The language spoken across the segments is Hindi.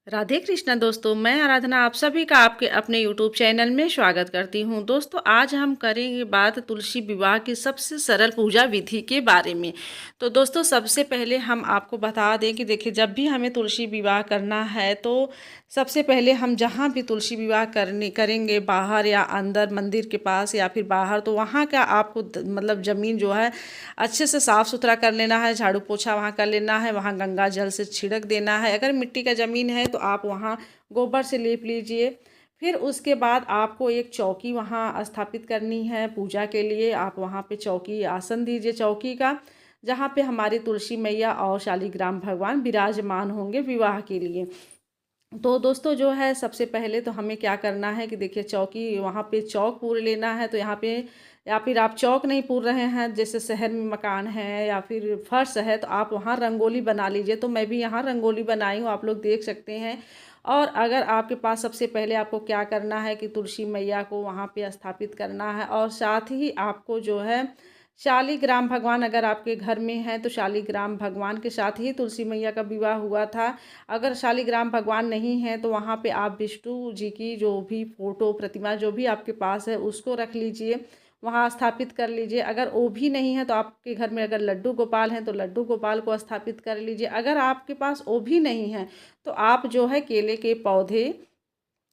राधे कृष्णा दोस्तों, मैं आराधना आप सभी का आपके अपने यूट्यूब चैनल में स्वागत करती हूं। दोस्तों, आज हम करेंगे बात तुलसी विवाह की सबसे सरल पूजा विधि के बारे में। तो दोस्तों, सबसे पहले हम आपको बता दें कि देखिए, जब भी हमें तुलसी विवाह करना है तो सबसे पहले हम जहां भी तुलसी विवाह करेंगे, बाहर या अंदर मंदिर के पास या फिर बाहर, तो वहां का आपको मतलब ज़मीन जो है अच्छे से साफ़ सुथरा कर लेना है, झाड़ू पोछा वहाँ कर लेना है, वहाँ गंगा जल से छिड़क देना है। अगर मिट्टी का ज़मीन है तो आप वहाँ गोबर से लेप लीजिए। फिर उसके बाद आपको एक चौकी वहाँ स्थापित करनी है पूजा के लिए। आप वहाँ पे चौकी आसन दीजिए चौकी का, जहाँ पे हमारी तुलसी मैया और शालिग्राम भगवान विराजमान होंगे विवाह के लिए। तो दोस्तों, जो है सबसे पहले तो हमें क्या करना है कि देखिए, चौकी वहाँ पे चौक पूर लेना है। तो यहाँ पे या फिर आप चौक नहीं पूर रहे हैं, जैसे शहर में मकान है या फिर फर्श है, तो आप वहाँ रंगोली बना लीजिए। तो मैं भी यहाँ रंगोली बनाई हूँ, आप लोग देख सकते हैं। और अगर आपके पास, सबसे पहले आपको क्या करना है कि तुलसी मैया को वहाँ पे स्थापित करना है, और साथ ही आपको जो है शालिग्राम भगवान, अगर आपके घर में हैं तो शालिग्राम भगवान के साथ ही तुलसी मैया का विवाह हुआ था। अगर शालिग्राम भगवान नहीं हैं तो वहाँ पे आप विष्णु जी की जो भी फोटो प्रतिमा जो भी आपके पास है उसको रख लीजिए, वहाँ स्थापित कर लीजिए। अगर वो भी नहीं है तो आपके घर में अगर लड्डू गोपाल हैं तो लड्डू गोपाल को स्थापित कर लीजिए। अगर आपके पास वो भी नहीं है तो आप जो है केले के पौधे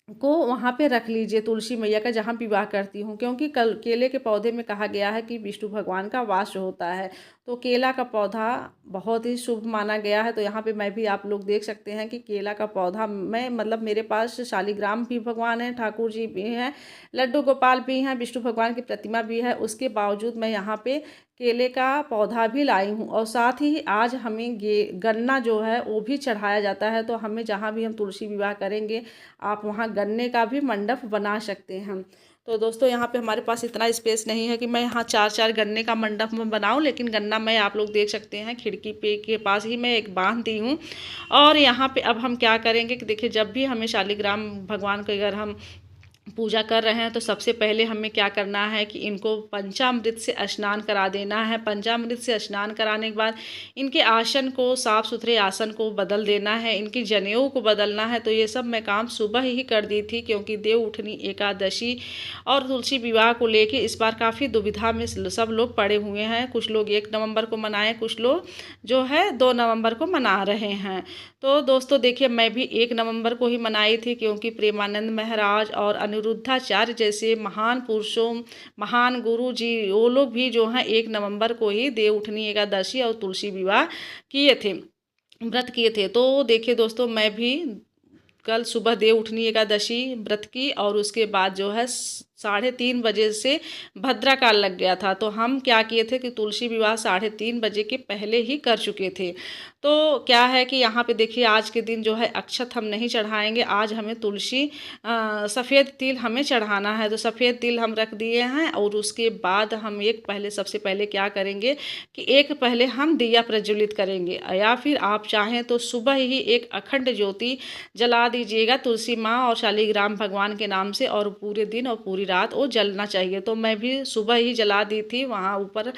को वहाँ पे रख लीजिए, तुलसी मैया का जहाँ विवाह करती हूँ, क्योंकि कल केले के पौधे में कहा गया है कि विष्णु भगवान का वास होता है। तो केला का पौधा बहुत ही शुभ माना गया है। तो यहाँ पे मैं भी, आप लोग देख सकते हैं कि केला का पौधा, मैं मतलब मेरे पास शालिग्राम भी भगवान है, ठाकुर जी भी हैं, लड्डू गोपाल भी हैं, विष्णु भगवान की प्रतिमा भी है। उसके बावजूद मैं यहाँ पे केले का पौधा भी लाई हूँ। और साथ ही आज हमें गन्ना जो है वो भी चढ़ाया जाता है। तो हमें जहाँ भी हम तुलसी विवाह करेंगे, आप वहाँ गन्ने का भी मंडप बना सकते हैं। तो दोस्तों, यहाँ पे हमारे पास इतना स्पेस नहीं है कि मैं यहाँ चार चार गन्ने का मंडप में बनाऊँ, लेकिन गन्ना मैं, आप लोग देख सकते हैं, खिड़की पे के पास ही मैं एक बांध दी हूँ। और यहाँ पे अब हम क्या करेंगे कि देखिए, जब भी हमें शालिग्राम भगवान को अगर हम पूजा कर रहे हैं तो सबसे पहले हमें क्या करना है कि इनको पंचामृत से स्नान करा देना है। पंचामृत से स्नान कराने के बाद इनके आसन को, साफ सुथरे आसन को बदल देना है, इनकी जनेऊ को बदलना है। तो ये सब मैं काम सुबह ही कर दी थी, क्योंकि देव उठनी एकादशी और तुलसी विवाह को लेके इस बार काफ़ी दुविधा में सब लोग पड़े हुए हैं। कुछ लोग 1 नवंबर को मनाएं, कुछ लोग जो है 2 नवंबर को मना रहे हैं। तो दोस्तों देखिए, मैं भी 1 नवंबर को ही मनाई थी, क्योंकि प्रेमानंद महाराज और अनिरुद्धाचार्य जैसे महान पुरुषों, महान गुरु जी, वो लोग भी जो हैं 1 नवंबर को ही देव उठनी एकादशी और तुलसी विवाह किए थे, व्रत किए थे। तो देखिए दोस्तों, मैं भी कल सुबह देव उठनी एकादशी व्रत की, और उसके बाद जो है 3:30 बजे से भद्रा काल लग गया था। तो हम क्या किए थे कि तुलसी विवाह 3:30 बजे के पहले ही कर चुके थे। तो क्या है कि यहाँ पे देखिए, आज के दिन जो है अक्षत हम नहीं चढ़ाएंगे। आज हमें तुलसी सफ़ेद तिल हमें चढ़ाना है। तो सफ़ेद तिल हम रख दिए हैं, और उसके बाद हम सबसे पहले क्या करेंगे कि एक पहले हम दिया प्रज्वलित करेंगे, या फिर आप चाहें तो सुबह ही एक अखंड ज्योति जला दीजिएगा तुलसी माँ और शालिग्राम भगवान के नाम से, और पूरे दिन और पूरी रात वो जलना चाहिए। तो मैं भी सुबह ही जला दी थी। वहाँ ऊपर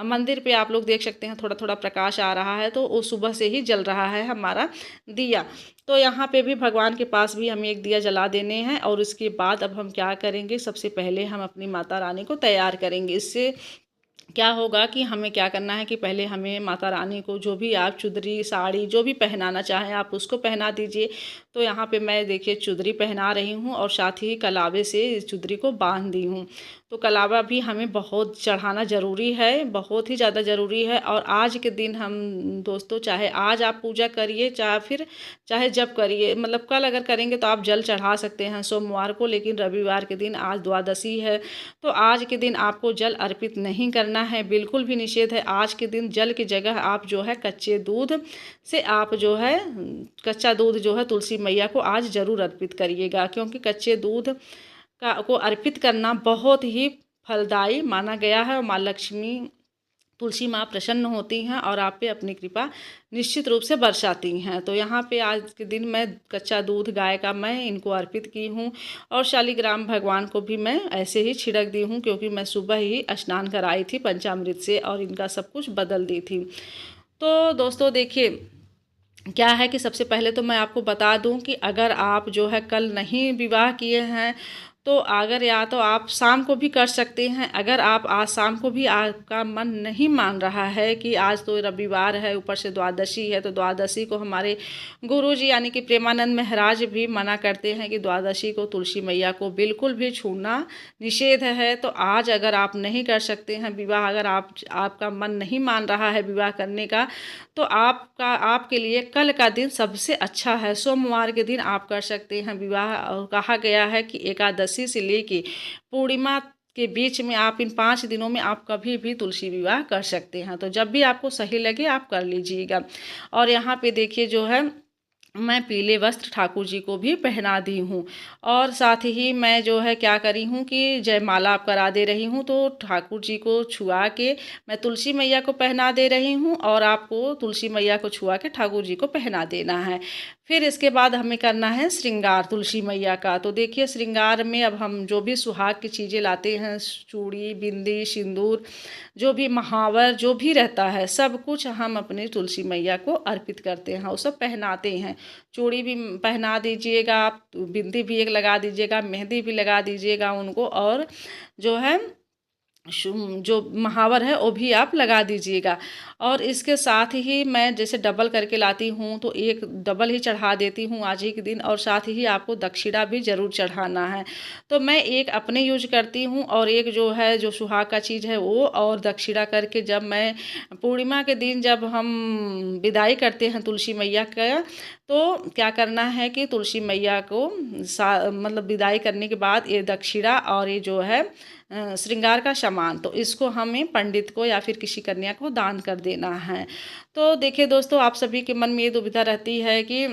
मंदिर पे आप लोग देख सकते हैं, थोड़ा थोड़ा प्रकाश आ रहा है, तो वो सुबह से ही जल रहा है हमारा दिया। तो यहाँ पे भी भगवान के पास भी हमें एक दिया जला देने हैं। और उसके बाद अब हम क्या करेंगे, सबसे पहले हम अपनी माता रानी को तैयार करेंगे। इससे क्या होगा कि हमें क्या करना है कि पहले हमें माता रानी को जो भी आप चुदरी, साड़ी, जो भी पहनाना चाहें आप उसको पहना दीजिए। तो यहाँ पे मैं देखिए चुदरी पहना रही हूँ, और साथ ही कलावे से इस चुदरी को बांध दी हूँ। तो कलावा भी हमें बहुत चढ़ाना ज़रूरी है, बहुत ही ज़्यादा ज़रूरी है। और आज के दिन हम दोस्तों, चाहे आज आप पूजा करिए, चाहे जब करिए, मतलब कल अगर करेंगे तो आप जल चढ़ा सकते हैं सोमवार को, लेकिन रविवार के दिन आज द्वादशी है, तो आज के दिन आपको जल अर्पित नहीं करना है, बिल्कुल भी निषेध है। आज के दिन जल की जगह आप जो है कच्चे दूध से, आप जो है कच्चा दूध जो है तुलसी मैया को आज ज़रूर अर्पित करिएगा, क्योंकि कच्चे दूध को अर्पित करना बहुत ही फलदायी माना गया है। और माँ लक्ष्मी, तुलसी माँ प्रसन्न होती हैं और आप पे अपनी कृपा निश्चित रूप से बरसाती हैं। तो यहाँ पे आज के दिन मैं कच्चा दूध गाय का मैं इनको अर्पित की हूँ, और शालिग्राम भगवान को भी मैं ऐसे ही छिड़क दी हूँ, क्योंकि मैं सुबह ही स्नान कराई थी पंचामृत से और इनका सब कुछ बदल दी थी। तो दोस्तों देखिए, क्या है कि सबसे पहले तो मैं आपको बता दूं कि अगर आप जो है कल नहीं विवाह किए हैं, तो अगर या तो आप शाम को भी कर सकते हैं। अगर आप आज शाम को भी आपका मन नहीं मान रहा है कि आज तो रविवार है, ऊपर से द्वादशी है, तो द्वादशी को हमारे गुरुजी यानी कि प्रेमानंद महाराज भी मना करते हैं कि द्वादशी को तुलसी मैया को बिल्कुल भी छूना निषेध है। तो आज अगर आप नहीं कर सकते हैं विवाह, अगर आपका मन नहीं मान रहा है विवाह करने का, तो आपके लिए कल का दिन सबसे अच्छा है। सोमवार के दिन आप कर सकते हैं विवाह। और कहा गया है कि एकादशी से लेके पूर्णिमा के बीच में आप इन 5 दिनों में आप कभी भी तुलसी विवाह कर सकते हैं। तो जब भी आपको सही लगे आप कर लीजिएगा। और यहाँ पे देखिए जो है मैं पीले वस्त्र ठाकुर जी को भी पहना दी हूँ। और साथ ही मैं जो है क्या करी हूँ कि जयमाला आप करा दे रही हूँ, तो ठाकुर जी को छुआ के मैं तुलसी मैया को पहना दे रही हूँ, और आपको तुलसी मैया को छुआ के ठाकुर जी को पहना देना है। फिर इसके बाद हमें करना है श्रृंगार तुलसी मैया का। तो देखिए श्रृंगार में अब हम जो भी सुहाग की चीज़ें लाते हैं, चूड़ी, बिंदी, सिंदूर, जो भी महावर जो भी रहता है, सब कुछ हम अपने तुलसी मैया को अर्पित करते हैं, वो सब पहनाते हैं। चूड़ी भी पहना दीजिएगा आप, बिंदी भी एक लगा दीजिएगा, मेहंदी भी लगा दीजिएगा उनको, और जो है जो महावर है वो भी आप लगा दीजिएगा। और इसके साथ ही मैं जैसे डबल करके लाती हूँ, तो एक डबल ही चढ़ा देती हूँ आज ही के दिन, और साथ ही आपको दक्षिणा भी ज़रूर चढ़ाना है। तो मैं एक अपने यूज करती हूँ, और एक जो है जो सुहाग का चीज़ है वो, और दक्षिणा करके जब मैं पूर्णिमा के दिन जब हम विदाई करते हैं तुलसी मैया का, तो क्या करना है कि तुलसी मैया को मतलब विदाई करने के बाद ये दक्षिणा और ये जो है श्रृंगार का सामान, तो इसको हमें पंडित को या फिर किसी कन्या को दान कर देना है। तो देखिए दोस्तों, आप सभी के मन में ये दुविधा रहती है कि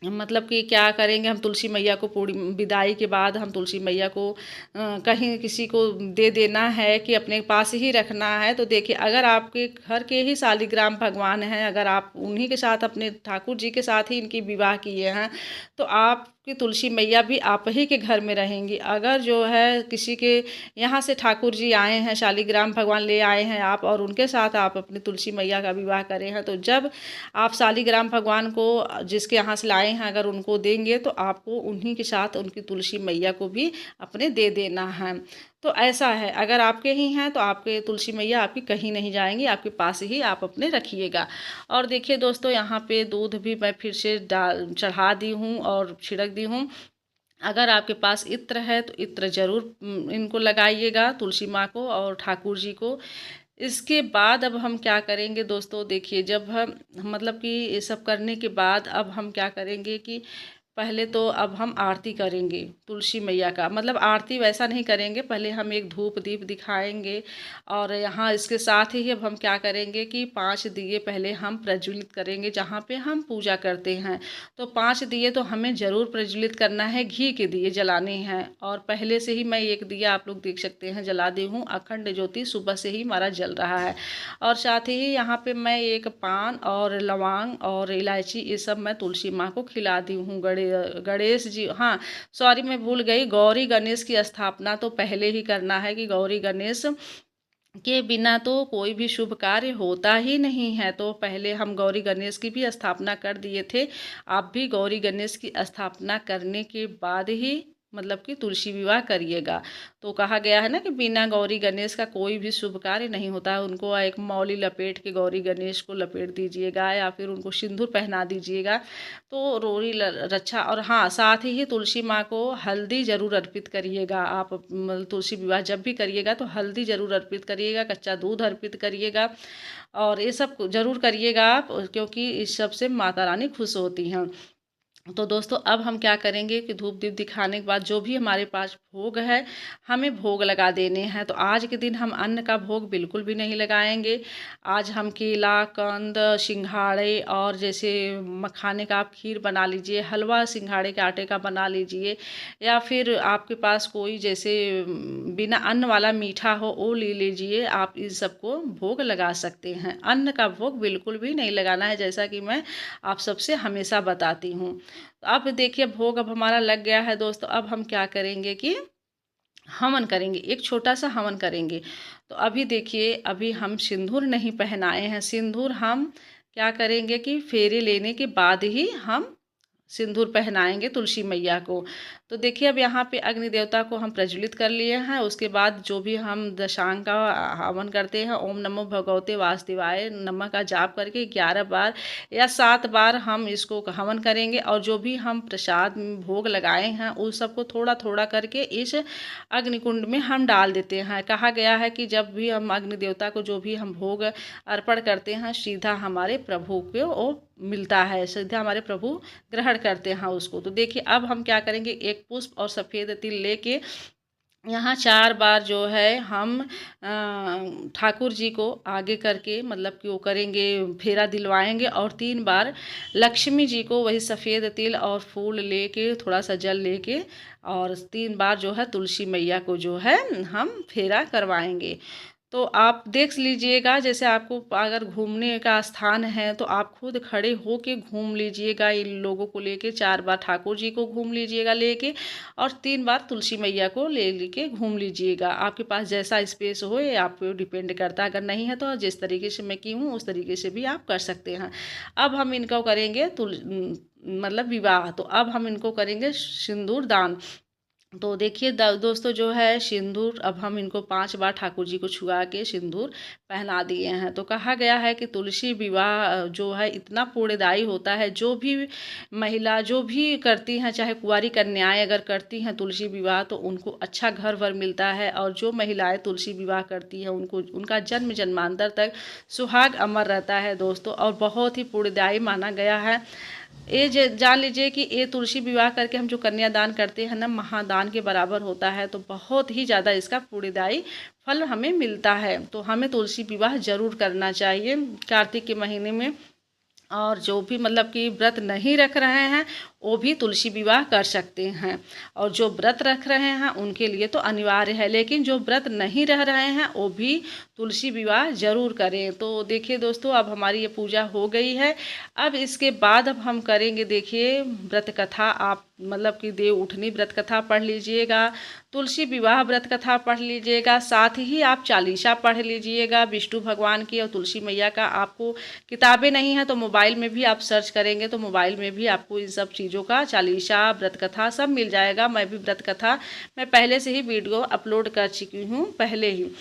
मतलब कि क्या करेंगे हम तुलसी मैया को, पूरी विदाई के बाद हम तुलसी मैया को कहीं किसी को दे देना है कि अपने पास ही रखना है। तो देखिए अगर आपके घर के ही शालिग्राम भगवान हैं, अगर आप उन्हीं के साथ अपने ठाकुर जी के साथ ही इनकी विवाह किए हैं, तो आपकी तुलसी मैया भी आप ही के घर में रहेंगी। अगर जो है किसी के यहाँ से ठाकुर जी आए हैं, शालिग्राम भगवान ले आए हैं आप, और उनके साथ आप अपनी तुलसी मैया का विवाह करें हैं, तो जब आप शालिग्राम भगवान को जिसके यहाँ से लाए हैं अगर उनको देंगे, तो आपको उन्हीं के साथ उनकी तुलसी मैया को भी अपने दे देना है। तो ऐसा है, अगर आपके ही हैं तो आपके तुलसी मैया आपकी कहीं नहीं जाएंगी, आपके पास ही आप अपने रखिएगा। और देखिए दोस्तों, यहाँ पे दूध भी मैं फिर से चढ़ा दी हूँ और छिड़क दी हूँ। अगर आपके पास इत्र है तो इत्र ज़रूर इनको लगाइएगा, तुलसी माँ को और ठाकुर जी को। इसके बाद अब हम क्या करेंगे दोस्तों, देखिए जब हम मतलब कि ये सब करने के बाद अब हम क्या करेंगे कि पहले तो अब हम आरती करेंगे तुलसी मैया का। मतलब आरती वैसा नहीं करेंगे, पहले हम एक धूप दीप दिखाएंगे, और यहाँ इसके साथ ही अब हम क्या करेंगे कि 5 दिए पहले हम प्रज्वलित करेंगे जहाँ पे हम पूजा करते हैं। तो 5 दिए तो हमें ज़रूर प्रज्वलित करना है, घी के दिए जलाने हैं। और पहले से ही मैं एक दिया आप लोग देख सकते हैं जला दी हूँ, अखंड ज्योति सुबह से ही हमारा जल रहा है। और साथ ही यहाँ पे मैं एक पान और लौंग और इलायची ये सब मैं तुलसी माँ को खिला दी हूँ। गणेश जी, हाँ सॉरी मैं भूल गई, गौरी गणेश की स्थापना तो पहले ही करना है कि गौरी गणेश के बिना तो कोई भी शुभ कार्य होता ही नहीं है। तो पहले हम गौरी गणेश की भी स्थापना कर दिए थे। आप भी गौरी गणेश की स्थापना करने के बाद ही मतलब कि तुलसी विवाह करिएगा। तो कहा गया है ना कि बिना गौरी गणेश का कोई भी शुभ कार्य नहीं होता है। उनको एक मौली लपेट के गौरी गणेश को लपेट दीजिएगा, या फिर उनको सिंदूर पहना दीजिएगा, तो रोरी रक्षा। और हाँ, साथ ही तुलसी माँ को हल्दी ज़रूर अर्पित करिएगा। आप तुलसी विवाह जब भी करिएगा तो हल्दी ज़रूर अर्पित करिएगा, कच्चा दूध अर्पित करिएगा, और ये सब ज़रूर करिएगा आप, क्योंकि इस सब से माता रानी खुश होती हैं। तो दोस्तों, अब हम क्या करेंगे कि धूप दीप दिखाने के बाद जो भी हमारे पास भोग है हमें भोग लगा देने हैं। तो आज के दिन हम अन्न का भोग बिल्कुल भी नहीं लगाएंगे। आज हम केला, कंद, सिंघाड़े, और जैसे मखाने का आप खीर बना लीजिए, हलवा सिंघाड़े के आटे का बना लीजिए, या फिर आपके पास कोई जैसे बिना अन्न वाला मीठा हो वो ले लीजिए। आप इस सबको भोग लगा सकते हैं। अन्न का भोग बिल्कुल भी नहीं लगाना है, जैसा कि मैं आप सबसे हमेशा बताती हूँ। तो अब देखिए भोग अब हमारा लग गया है दोस्तों। अब हम क्या करेंगे कि हवन करेंगे, एक छोटा सा हवन करेंगे। तो अभी देखिए, अभी हम सिंदूर नहीं पहनाए हैं। सिंदूर हम क्या करेंगे कि फेरे लेने के बाद ही हम सिंदूर पहनाएंगे तुलसी मैया को। तो देखिए अब यहाँ पे अग्नि देवता को हम प्रज्वलित कर लिए हैं। उसके बाद जो भी हम दशांग का हवन करते हैं, ओम नमो भगवते वासुदेवाय नमः का जाप करके 11 बार या 7 बार हम इसको हवन करेंगे। और जो भी हम प्रसाद भोग लगाए हैं उस सबको थोड़ा थोड़ा करके इस अग्निकुंड में हम डाल देते हैं। कहा गया है कि जब भी हम अग्नि देवता को जो भी हम भोग अर्पण करते हैं, सीधा हमारे प्रभु को वो मिलता है, सीधा हमारे प्रभु ग्रहण करते हैं उसको। तो देखिए अब हम क्या करेंगे, एक पुष्प और सफ़ेद तिल लेके यहाँ 4 बार जो है हम ठाकुर जी को आगे करके मतलब कि वो करेंगे, फेरा दिलवाएंगे। और 3 बार लक्ष्मी जी को वही सफ़ेद तिल और फूल लेके, थोड़ा सा जल लेके, और 3 बार जो है तुलसी मैया को जो है हम फेरा करवाएंगे। तो आप देख लीजिएगा, जैसे आपको अगर घूमने का स्थान है तो आप खुद खड़े होके घूम लीजिएगा। इन लोगों को लेके 4 बार ठाकुर जी को घूम लीजिएगा लेके, और 3 बार तुलसी मैया को ले लेके घूम लीजिएगा। आपके पास जैसा स्पेस हो ये आप पे डिपेंड करता है। अगर नहीं है तो जिस तरीके से मैं की हूँ उस तरीके से भी आप कर सकते हैं। अब हम इनको करेंगे मतलब विवाह। तो अब हम इनको करेंगे सिंदूर दान। तो देखिए दोस्तों जो है सिंदूर, अब हम इनको 5 बार ठाकुर जी को छुआ के सिंदूर पहना दिए हैं। तो कहा गया है कि तुलसी विवाह जो है इतना पुण्यदायी होता है। जो भी महिला जो भी करती हैं, चाहे कुंवारी कन्याएं अगर करती हैं तुलसी विवाह, तो उनको अच्छा घर वर मिलता है। और जो महिलाएं तुलसी विवाह करती हैं उनको उनका जन्म जन्मांतर तक सुहाग अमर रहता है दोस्तों, और बहुत ही पुण्यदायी माना गया है। ये जान लीजिए कि ये तुलसी विवाह करके हम जो कन्यादान करते हैं ना, महादान के बराबर होता है। तो बहुत ही ज़्यादा इसका पुण्यदायी फल हमें मिलता है। तो हमें तुलसी विवाह ज़रूर करना चाहिए कार्तिक के महीने में। और जो भी मतलब कि व्रत नहीं रख रहे हैं वो भी तुलसी विवाह कर सकते हैं। और जो व्रत रख रहे हैं उनके लिए तो अनिवार्य है, लेकिन जो व्रत नहीं रह रहे हैं वो भी तुलसी विवाह ज़रूर करें। तो देखिए दोस्तों अब हमारी ये पूजा हो गई है। अब इसके बाद अब हम करेंगे, देखिए व्रत कथा। आप मतलब कि देव उठनी व्रत कथा पढ़ लीजिएगा, तुलसी विवाह व्रत कथा पढ़ लीजिएगा, साथ ही आप चालीसा पढ़ लीजिएगा विष्णु भगवान की और तुलसी मैया का। आपको किताबें नहीं हैं तो मोबाइल में भी आप सर्च करेंगे तो मोबाइल में भी आपको इन सब चीज़ों का चालीसा व्रत कथा सब मिल जाएगा। मैं भी व्रत कथा मैं पहले से ही वीडियो अपलोड कर चुकी हूँ पहले ही।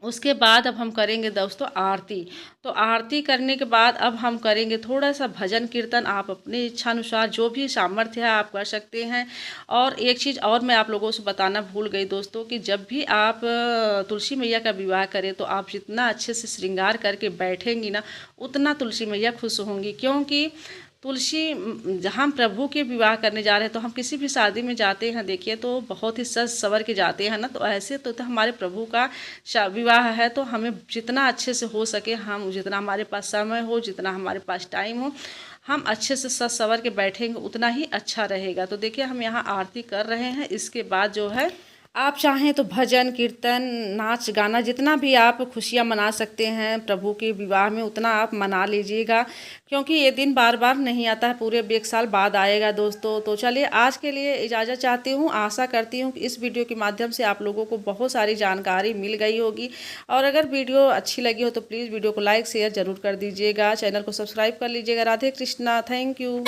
उसके बाद अब हम करेंगे दोस्तों आरती। तो आरती करने के बाद अब हम करेंगे थोड़ा सा भजन कीर्तन। आप अपनी इच्छा अनुसार जो भी सामर्थ्य है आप कर सकते हैं। और एक चीज़ और मैं आप लोगों से बताना भूल गई दोस्तों कि जब भी आप तुलसी मैया का विवाह करें तो आप जितना अच्छे से श्रृंगार करके बैठेंगी ना, उतना तुलसी मैया खुश होंगी। क्योंकि तुलसी जहाँ प्रभु के विवाह करने जा रहे हैं, तो हम किसी भी शादी में जाते हैं देखिए तो बहुत ही सज सवर के जाते हैं ना। तो ऐसे तो हमारे प्रभु का विवाह है, तो हमें जितना अच्छे से हो सके, हम जितना हमारे पास समय हो, जितना हमारे पास टाइम हो, हम अच्छे से सज सवर के बैठेंगे उतना ही अच्छा रहेगा। तो देखिए हम यहाँ आरती कर रहे हैं। इसके बाद जो है आप चाहें तो भजन कीर्तन नाच गाना जितना भी आप खुशियाँ मना सकते हैं प्रभु के विवाह में उतना आप मना लीजिएगा। क्योंकि ये दिन बार बार नहीं आता है, पूरे 1 साल बाद आएगा दोस्तों। तो चलिए आज के लिए इजाज़त चाहती हूँ। आशा करती हूँ कि इस वीडियो के माध्यम से आप लोगों को बहुत सारी जानकारी मिल गई होगी। और अगर वीडियो अच्छी लगी हो तो प्लीज़ वीडियो को लाइक शेयर ज़रूर कर दीजिएगा। चैनल को सब्सक्राइब कर लीजिएगा। Radhe Krishna, thank you.